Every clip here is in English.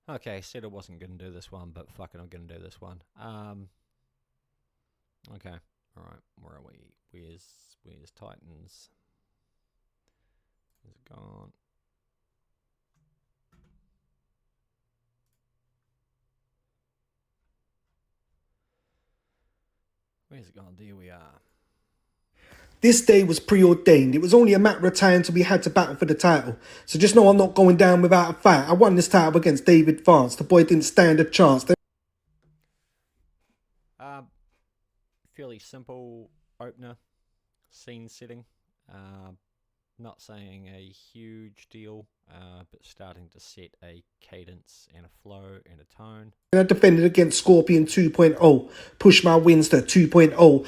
Okay, said I wasn't going to do this one, but fucking I'm going to do this one. Okay, alright, where are we? Where's Titans? Is it gone? Where's it gone? There we are. This day was preordained. It was only a matter of time till we had to battle for the title. So just know I'm not going down without a fight. I won this title against David Vance. The boy didn't stand a chance. Um, Fairly simple opener, scene setting. Uh, Not saying a huge deal, but starting to set a cadence and a flow and a tone. I defended against Scorpion 2.0. Pushed my wins to 2.0.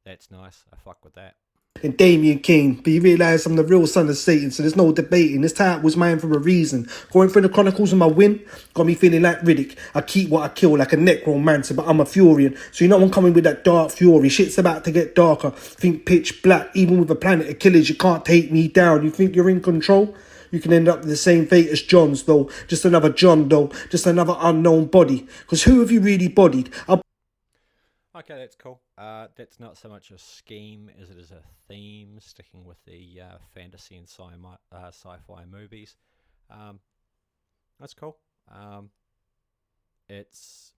That's nice. I fuck with that. And Damien King, but you realise I'm the real son of Satan, so there's no debating. This title was mine for a reason. Going through the chronicles of my win got me feeling like Riddick. I keep what I kill like a necromancer, but I'm a Furian. So you know I'm coming with that dark fury. Shit's about to get darker. Think pitch black, even with a planet of killers, you can't take me down. You think you're in control? You can end up with the same fate as John's, though. Just another John, though. Just another unknown body. Because who have you really bodied? Okay, that's cool. That's not so much a scheme as it is a theme, sticking with the fantasy and sci-fi movies. Um, that's cool. It's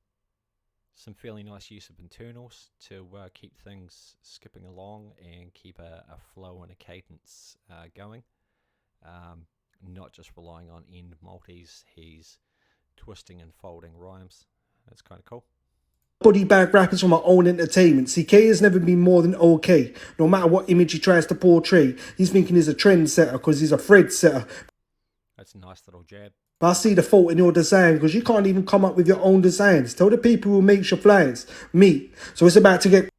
some fairly nice use of internals to keep things skipping along and keep a flow and a cadence going. Um, Not just relying on end multis, he's twisting and folding rhymes. That's kind of cool. Body bag rappers for my own entertainment. See, Kay has never been more than okay. No matter what image he tries to portray, he's thinking he's a trendsetter because he's a Fred setter. That's a nice little jab. But I see the fault in your design because you can't even come up with your own designs. Tell the people who makes your flyers. Me. So it's about to get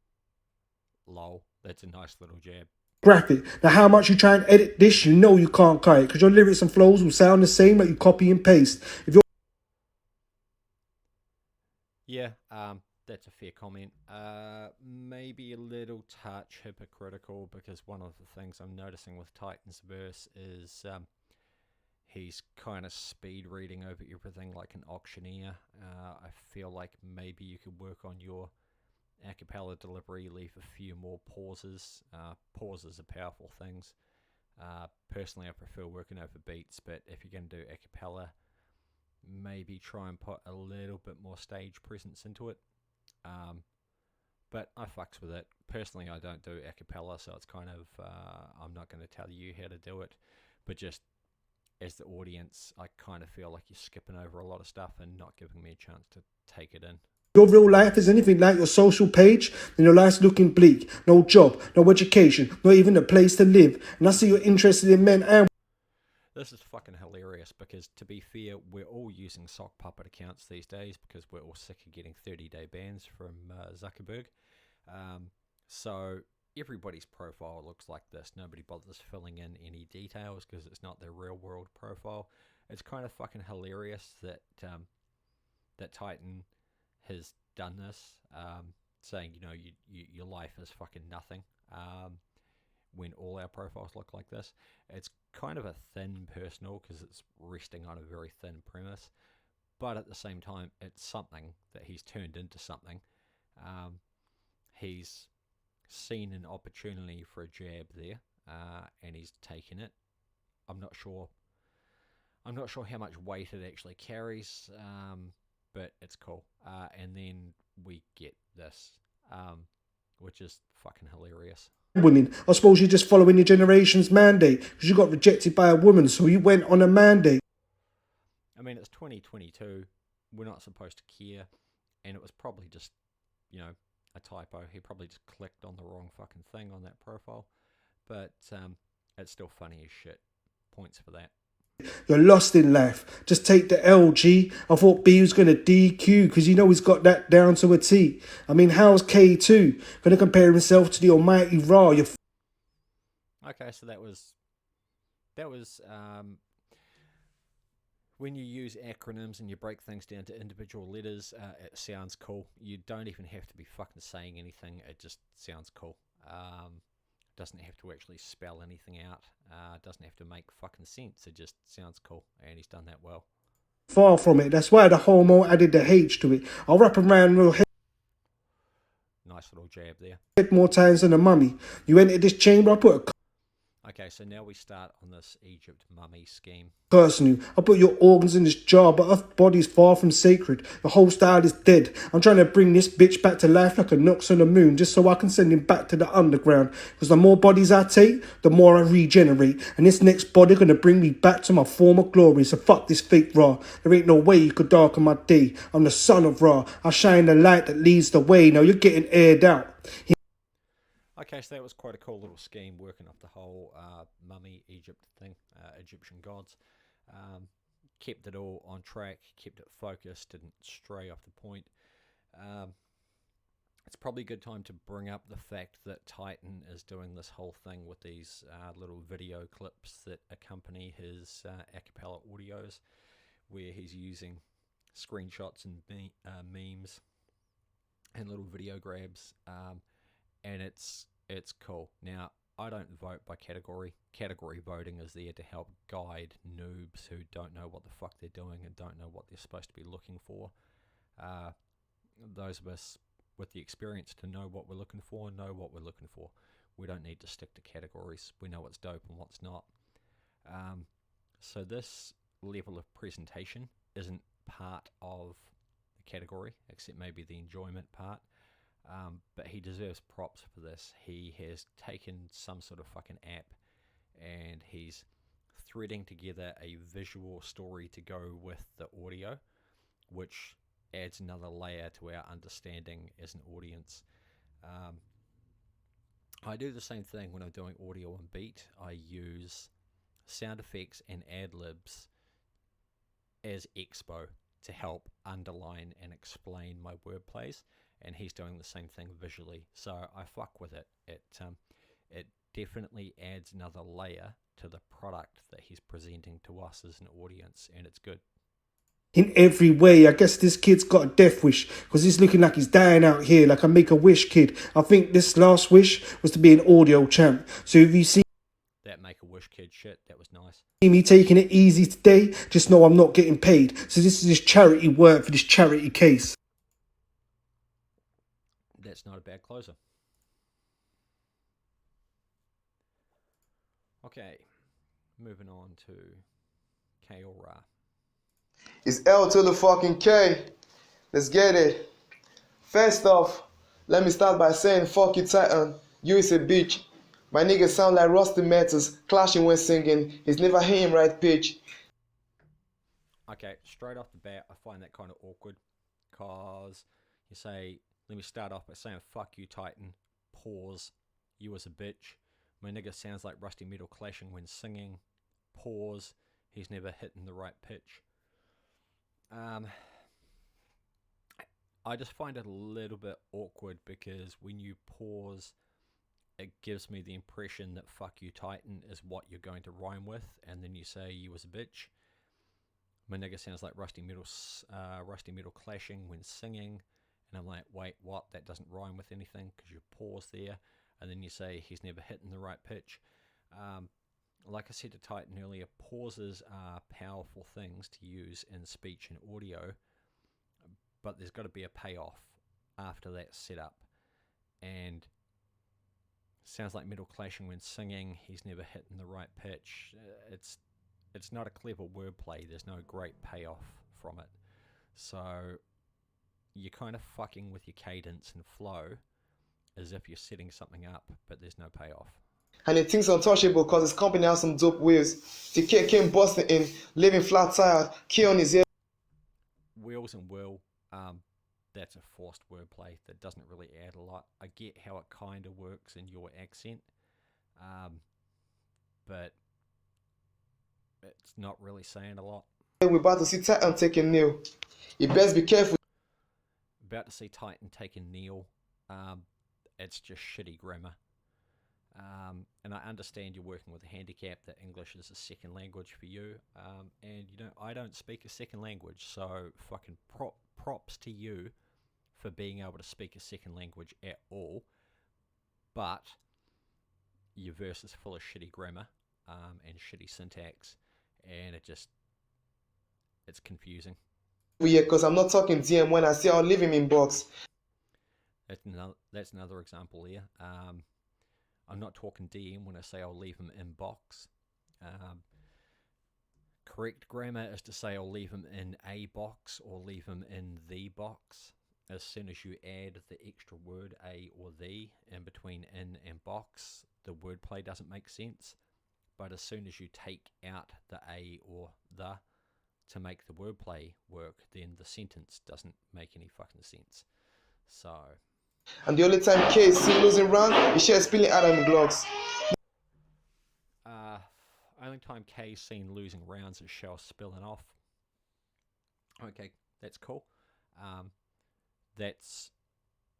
Lol. That's a nice little jab. graphic. Now how much you try and edit this, you know you can't cut it because your lyrics and flows will sound the same like you copy and paste. If you're Yeah, that's a fair comment. Maybe a little touch hypocritical because one of the things I'm noticing with Titan's verse is he's kind of speed reading over everything like an auctioneer. I feel like maybe you could work on your a cappella delivery, leave a few more pauses. Pauses are powerful things. Personally, I prefer working over beats, but if you're going to do a cappella, maybe try and put a little bit more stage presence into it. Um, but I fucks with it. Personally, I don't do a cappella, so it's kind of, I'm not going to tell you how to do it, but just as the audience, I kind of feel like you're skipping over a lot of stuff and not giving me a chance to take it in. your real life is anything like your social page, then your life's looking bleak. No job, no education, not even a place to live. And I see you're interested in men and This is fucking hilarious because, to be fair, we're all using sock puppet accounts these days because we're all sick of getting 30-day bans from Zuckerberg. Um, so everybody's profile looks like this. Nobody bothers filling in any details because it's not their real world profile. It's kind of fucking hilarious that that Titan has done this, saying your life is fucking nothing. When all our profiles look like this. It's kind of a thin personal because it's resting on a very thin premise, but at the same time, it's something that he's turned into something. Um, he's seen an opportunity for a jab there, and he's taken it. I'm not sure. I'm not sure how much weight it actually carries, but it's cool. And then we get this, um, which is fucking hilarious. women. I suppose you're just following your generation's mandate because you got rejected by a woman, so you went on a mandate. I mean, it's 2022. We're not supposed to care, and it was probably just, a typo. He probably just clicked on the wrong fucking thing on that profile, but it's still funny as shit. Points for that. You're lost in life. Just take the LG. I thought B was going to DQ because you know he's got that down to a T. I mean, how's K2 going to compare himself to the almighty Ra? You're Okay, so that was when you use acronyms and you break things down to individual letters. It sounds cool. You don't even have to be fucking saying anything. It just sounds cool. Doesn't have to actually spell anything out. Doesn't have to make fucking sense. It just sounds cool, and he's done that well. Far from it. That's why the homo added the H to it. I'll wrap around your Nice little jab there. head more times than a mummy. You enter this chamber, I put a Okay, so now we start on this Egypt mummy scheme. curse on you. I put your organs in this jar, but her body's far from sacred. The whole style is dead. I'm trying to bring this bitch back to life like a Nox on the moon, just so I can send him back to the underground. Because the more bodies I take, the more I regenerate. And this next body gonna bring me back to my former glory. So fuck this fake Ra. There ain't no way you could darken my day. I'm the son of Ra. I shine the light that leads the way. Now you're getting aired out. Okay, so that was quite a cool little scheme working up the whole mummy Egypt thing, Egyptian gods. Kept it all on track, kept it focused, didn't stray off the point. It's probably a good time to bring up the fact that Titan is doing this whole thing with these little video clips that accompany his a cappella audios, where he's using screenshots and memes and little video grabs, and it's cool. Now, I don't vote by category. Category voting is there to help guide noobs who don't know what the fuck they're doing and don't know what they're supposed to be looking for. Those of us with the experience to know what we're looking for know what we're looking for. We don't need to stick to categories. We know what's dope and what's not. So this level of presentation isn't part of the category, except maybe the enjoyment part. But he deserves props for this. He has taken some sort of fucking app and he's threading together a visual story to go with the audio, which adds another layer to our understanding as an audience. I do the same thing when I'm doing audio and beat. I use sound effects and ad-libs as expo to help underline and explain my wordplays, and he's doing the same thing visually. So I fuck with it. It definitely adds another layer to the product that he's presenting to us as an audience, and it's good. In every way, I guess this kid's got a death wish, because he's looking like he's dying out here, like a Make-A-Wish kid. I think this last wish was to be an audio champ. So if you see That Make-A-Wish kid shit, that was nice. me taking it easy today, just know I'm not getting paid. So this is just charity work for this charity case. That's not a bad closer. Okay, moving on to Khay. It's L to the fucking K. Let's get it. First off, let me start by saying fuck you, Titan. You is a bitch. My nigga sound like rusty metals, clashing when singing. He's never hitting right pitch. Okay, straight off the bat, I find that kind of awkward, because you say, let me start off by saying fuck you, Titan. Pause. You was a bitch. My nigga sounds like rusty metal clashing when singing. Pause. He's never hitting the right pitch. I just find it a little bit awkward, because when you pause, it gives me the impression that fuck you, Titan is what you're going to rhyme with, and then you say you was a bitch. My nigga sounds like rusty metal clashing when singing, and I'm like, wait, what? That doesn't rhyme with anything, because you pause there, and then you say he's never hitting the right pitch. Like I said to Titan earlier, pauses are powerful things to use in speech and audio, but there's got to be a payoff after that setup. And sounds like metal clashing when singing, he's never hitting the right pitch. It's not a clever wordplay. There's no great payoff from it. So you're kind of fucking with your cadence and flow as if you're setting something up, but there's no payoff. And he thinks untouchable cause his company has some dope wheels. The kid came busting in, living flat tired, key on his ear. Wheels and will, that's a forced wordplay that doesn't really add a lot. I get how it kind of works in your accent, but it's not really saying a lot. We're about to see Titan taking Neil. You best be careful. About to see Titan taking Neil. It's just shitty grammar. And I understand you're working with a handicap, that English is a second language for you, and I don't speak a second language, so fucking props to you for being able to speak a second language at all, but your verse is full of shitty grammar and shitty syntax, and it's confusing. weird because I'm not talking DM when I say I'll leave him in box. That's another example there. I'm not talking DM when I say I'll leave him in box. Correct grammar is to say I'll leave him in a box or leave him in the box. As soon as you add the extra word a or the in between in and box, the wordplay doesn't make sense. But as soon as you take out the a or the to make the wordplay work, then the sentence doesn't make any fucking sense. So, And the only time Kay is seen losing round, he shares spilling out of him Glocks. only time Kay's seen losing rounds is Shell spilling off. Okay, that's cool. That's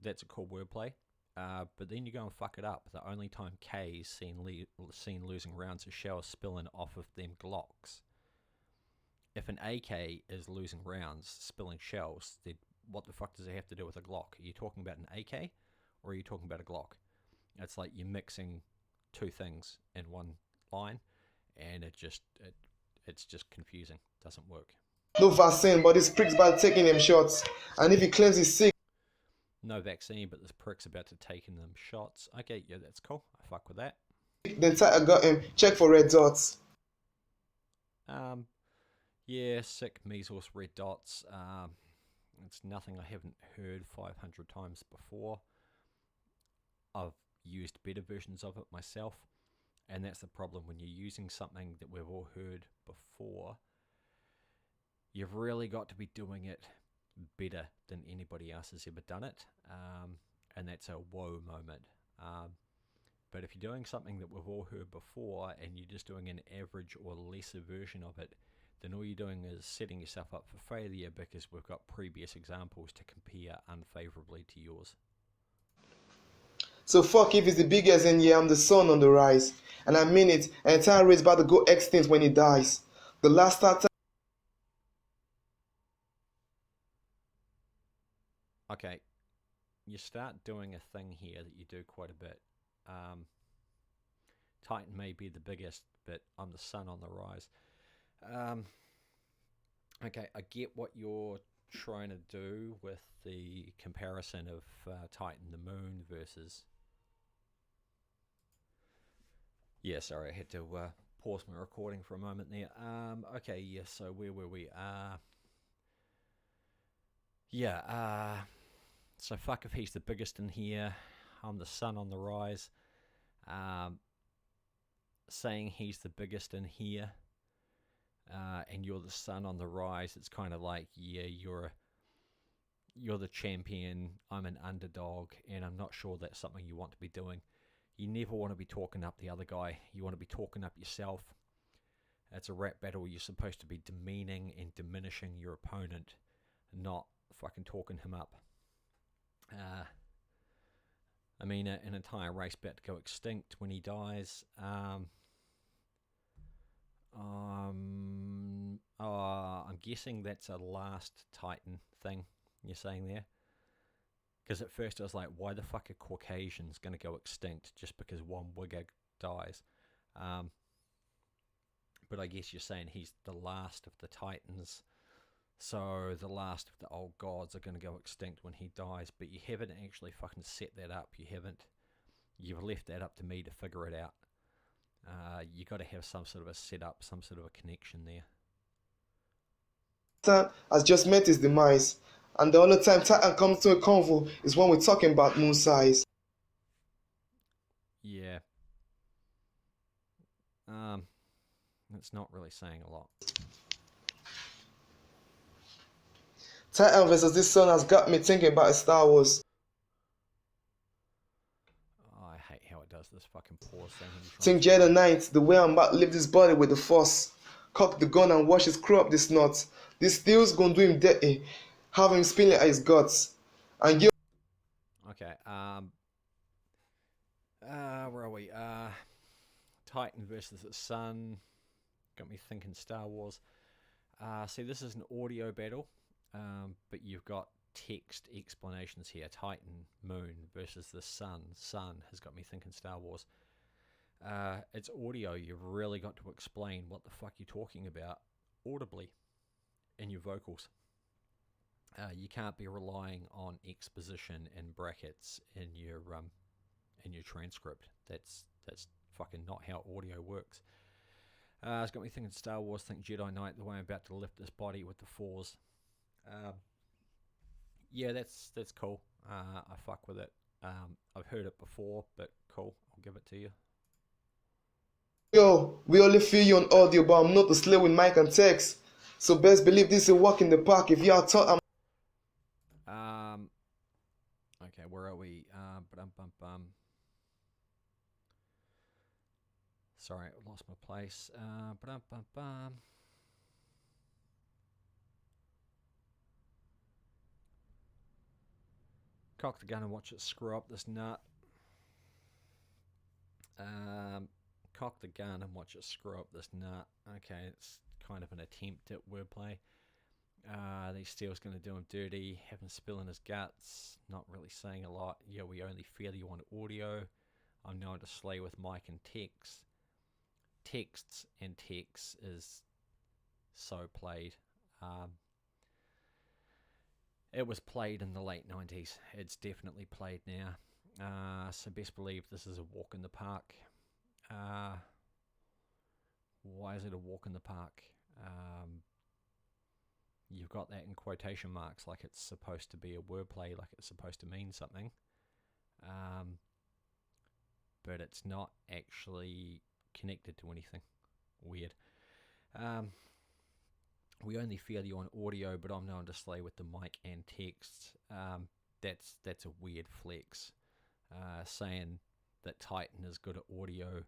a cool wordplay. But then you go and fuck it up. The only time Kay's seen losing rounds is Shell spilling off of them Glocks. If an AK is losing rounds, spilling shells, then what the fuck does it have to do with a Glock? Are you talking about an AK or are you talking about a Glock? It's like you're mixing two things in one line, and it's just confusing. Doesn't work. No vaccine, but this prick's about taking them shots. And if he claims he's sick, no vaccine, but this prick's about to take in them shots. Okay, yeah, that's cool. I fuck with that. then Titan got him. Check for red dots. Yeah, sick, measles, red dots. It's nothing I haven't heard 500 times before. I've used better versions of it myself, and that's the problem when you're using something that we've all heard before. You've really got to be doing it better than anybody else has ever done it, and that's a whoa moment. But if you're doing something that we've all heard before and you're just doing an average or lesser version of it, then all you're doing is setting yourself up for failure because we've got previous examples to compare unfavorably to yours. So fuck if he's the biggest, and yeah, I'm the sun on the rise. And I mean it, an entire race about to go extinct when he dies. The last starter. Okay, you start doing a thing here that you do quite a bit. Titan may be the biggest, but I'm the sun on the rise. Okay, I get what you're trying to do with the comparison of Titan the moon versus... Yeah, sorry, I had to pause my recording for a moment there. Okay, yeah, so where were we? So fuck if he's the biggest in here. I'm the sun on the rise. Saying he's the biggest in here, and you're the sun on the rise, it's kind of like, yeah, you're the champion, I'm an underdog, and I'm not sure that's something you want to be doing. You never want to be talking up the other guy. You want to be talking up yourself. It's a rap battle. You're supposed to be demeaning and diminishing your opponent, not fucking talking him up. I mean, an entire race about to go extinct when he dies. I'm guessing that's a last Titan thing you're saying there. Because at first I was like, why the fuck are Caucasians going to go extinct just because one Wigger dies? But I guess you're saying he's the last of the Titans. So the last of the old gods are going to go extinct when he dies. But you haven't actually fucking set that up. You've left that up to me to figure it out. You got to have some sort of a setup, some sort of a connection there. Titan has just met his demise. And the only time Titan comes to a convo is when we're talking about moon size. Yeah. That's not really saying a lot. Titan versus this sun has got me thinking about Star Wars. Oh, I hate how it does this fucking pause thing. Think Jedi Knight, the way I'm about to leave this body with the force. Cock the gun and watch his screw up this nut. This steel's gonna do him dirty. Have him spilling at his guts. And you. Okay, where are we? Titan versus the Sun. Got me thinking Star Wars. See, this is an audio battle, but you've got text explanations here. Titan, Moon versus the Sun. Sun has got me thinking Star Wars. It's audio. You've really got to explain what the fuck you're talking about audibly. in your vocals. You can't be relying on exposition and brackets in your transcript. That's fucking not how audio works. It's got me thinking Star Wars, think Jedi Knight, the way I'm about to lift this body with the fours. Yeah, that's cool. I fuck with it. I've heard it before, but cool. I'll give it to you. Yo, we only feel you on audio, but I'm not a slave with mic and text. So best believe this is a walk in the park. If y'all talk, Okay, where are we? Sorry, I lost my place. Cock the gun and watch it screw up this nut. Cock the gun and watch it screw up this nut. Okay, it's kind of an attempt at wordplay. These Steel's going to do him dirty, have him spilling his guts, not really saying a lot. Yeah, we only fear you on audio. I'm known to slay with mic and text. Texts and texts is so played. It was played in the late 90s. It's definitely played now. So best believe this is a walk in the park. Why is it a walk in the park? You've got that in quotation marks, like it's supposed to be a wordplay, like it's supposed to mean something. But it's not actually connected to anything. Weird. We only feel you on audio, but I'm known to slay with the mic and text. That's a weird flex. Saying that Titan is good at audio,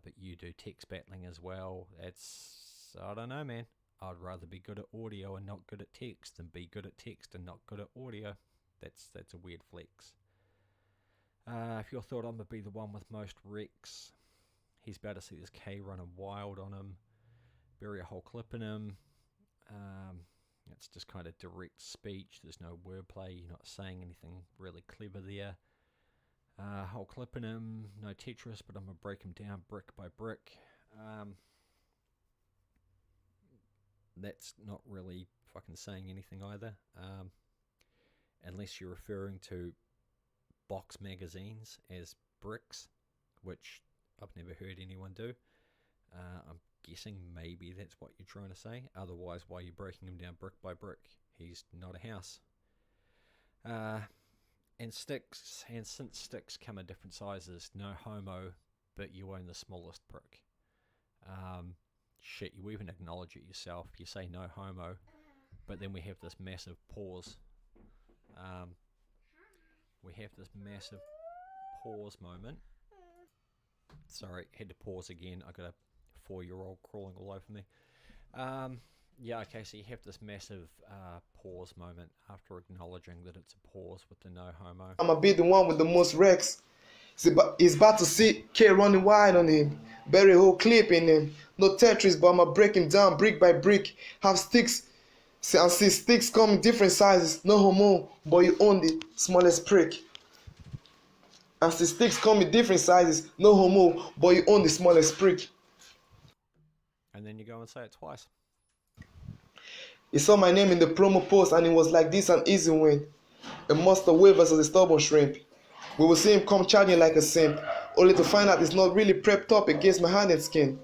but you do text battling as well. I don't know, man. I'd rather be good at audio and not good at text than be good at text and not good at audio. That's a weird flex. If you thought I'm going to be the one with most wrecks, he's about to see this Khay running wild on him. Bury a whole clip in him. It's just kind of direct speech. There's no wordplay. You're not saying anything really clever there. Whole clip in him. No Tetris, but I'm going to break him down brick by brick. That's not really fucking saying anything either. Unless you're referring to box magazines as bricks, which I've never heard anyone do. I'm guessing maybe that's what you're trying to say. Otherwise, why are you breaking him down brick by brick? He's not a house. And sticks, and since sticks come in different sizes, no homo, but you own the smallest brick. Shit, you even acknowledge it yourself. You say no homo, but then we have this massive pause. We have this massive pause moment. Sorry, had to pause again. I got a 4-year-old crawling all over me. Yeah, okay, so you have this massive pause moment after acknowledging that it's a pause with the no homo. I'ma be the one with the most wrecks. He's about to see Khay running wide on him. Bury a whole clip in him. No Tetris, but I'ma break him down brick by brick. Have sticks, and see sticks come in different sizes. No homo, but you own the smallest prick. And see sticks come in different sizes. No homo, but you own the smallest prick. And then you go and say it twice. He saw my name in the promo post and it was like this an easy win. A monster wave versus a stubborn shrimp. We will see him come charging like a simp, only to find out he's not really prepped up against my hand and skin.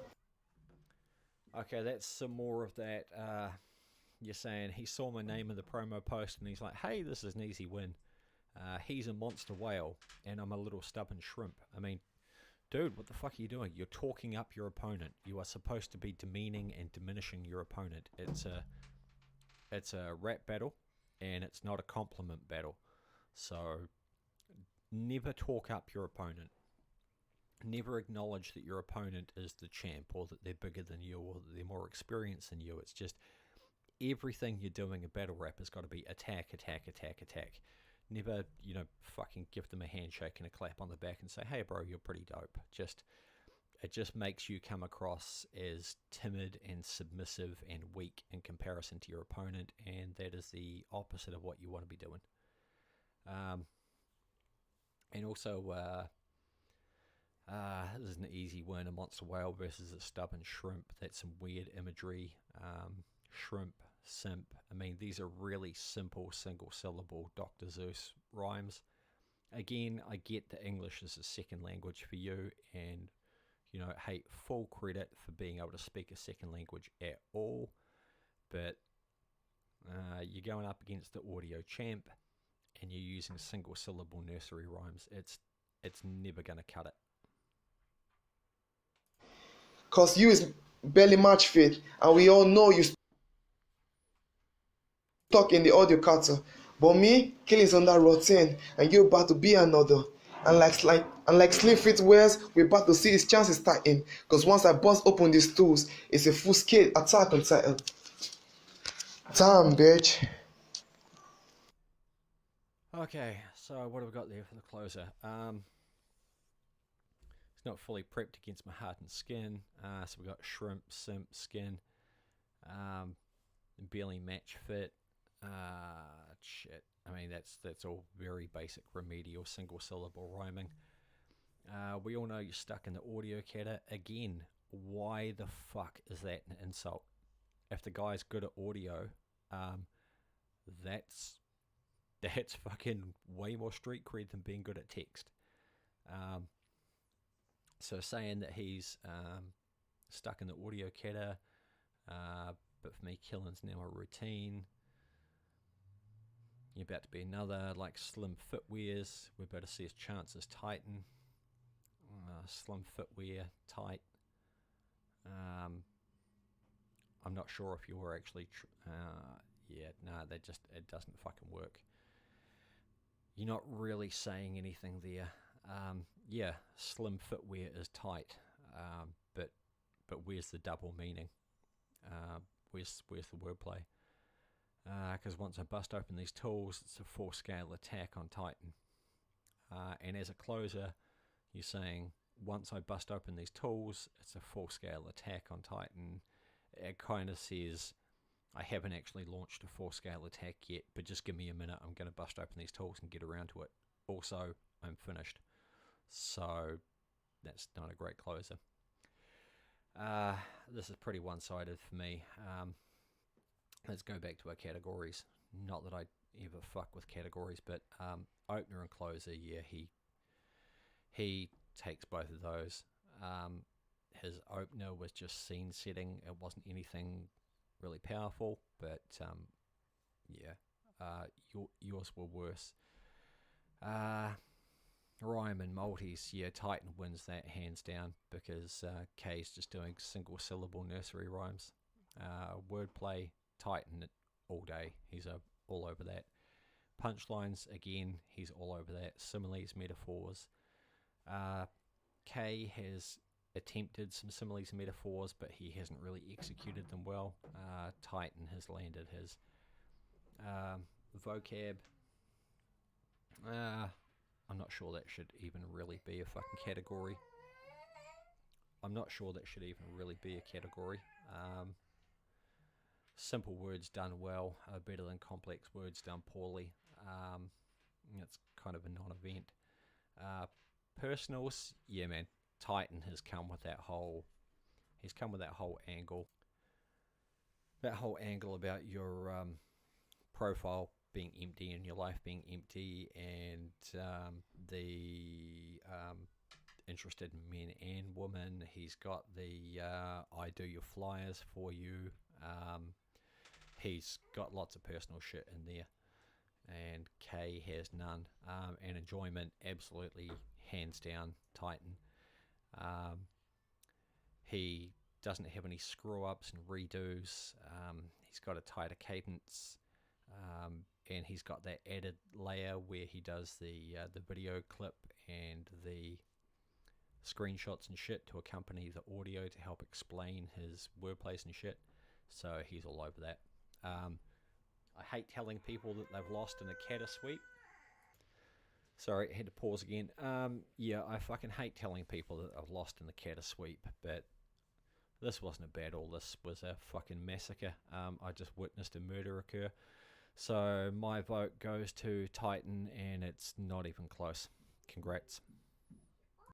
Okay, that's some more of that. You're saying he saw my name in the promo post and he's like, hey, this is an easy win. He's a monster whale and I'm a little stubborn shrimp. I mean, dude, what the fuck are you doing? You're talking up your opponent. You are supposed to be demeaning and diminishing your opponent. It's a rap battle and it's not a compliment battle. So never talk up your opponent. Never acknowledge that your opponent is the champ or that they're bigger than you or that they're more experienced than you. It's just everything you're doing in battle rap has got to be attack, attack, attack, attack. Never, fucking give them a handshake and a clap on the back and say, hey bro, you're pretty dope. It just makes you come across as timid and submissive and weak in comparison to your opponent, and that is the opposite of what you want to be doing. And also, this is an easy win, a monster whale versus a stubborn shrimp. That's some weird imagery. Shrimp simp. I mean, these are really simple single syllable Dr. Zeus rhymes. Again, I get that English is a second language for you, and hey, full credit for being able to speak a second language at all, but you're going up against the audio champ and you're using single syllable nursery rhymes. It's never going to cut it. Cause you is barely match fit, and we all know you stuck in the audio cutter. But me, Killing's on that routine, and you're about to be another. And like Slim Fit wears, we're about to see his chances tighten. Cause once I bust open these tools, it's a full scale attack on Titan. Damn, bitch. Okay, so what have we got there for the closer? It's not fully prepped against my heart and skin. So we got shrimp, simp, skin, barely match fit. Shit. I mean, that's all very basic remedial single syllable rhyming. We all know you're stuck in the audio catter. Again, why the fuck is that an insult? If the guy's good at audio, that's fucking way more street cred than being good at text. So saying that he's stuck in the audio catter, but for me, killing's now a routine. You're about to be another, like slim footwears. We're about to see his chances tighten. Slim footwear, tight. I'm not sure if you're actually... it doesn't fucking work. You're not really saying anything there. Slim footwear is tight, but where's the double meaning? Where's the wordplay? Because once I bust open these tools, it's a full scale attack on Titan. And as a closer, you're saying once I bust open these tools, it's a full scale attack on Titan. It kind of says I haven't actually launched a full scale attack yet, but just give me a minute. I'm going to bust open these tools and get around to it. Also, I'm finished. So that's not a great closer. This is pretty one-sided for me. Let's go back to our categories. Not that I ever fuck with categories, but opener and closer, yeah, he takes both of those. His opener was just scene setting. It wasn't anything really powerful, but yours were worse. Rhyme and multis, yeah, Titan wins that hands down because Kay's just doing single syllable nursery rhymes. Wordplay, Titan all day. He's all over that. Punchlines, again, he's all over that. Similes, metaphors. Kay has attempted some similes and metaphors, but he hasn't really executed them well. Titan has landed his vocab. I'm not sure that should even really be a fucking category. Simple words done well are better than complex words done poorly. It's kind of a non-event. Personals, yeah, man. Titan has come with that whole. He's come with that whole angle. That whole angle about your profile being empty and your life being empty, and the interested in men and women. He's got the I do your flyers for you. He's got lots of personal shit in there, and Kay has none. And enjoyment, absolutely, hands down, Titan. He doesn't have any screw ups and redos. He's got a tighter cadence, and he's got that added layer where he does the video clip and the screenshots and shit to accompany the audio to help explain his wordplays and shit. So he's all over that. I hate telling people that they've lost in a catter sweep. Sorry, I had to pause again. I fucking hate telling people that I've lost in the catter sweep, but this wasn't a battle. This was a fucking massacre. I just witnessed a murder occur. So my vote goes to Titan, and it's not even close. Congrats.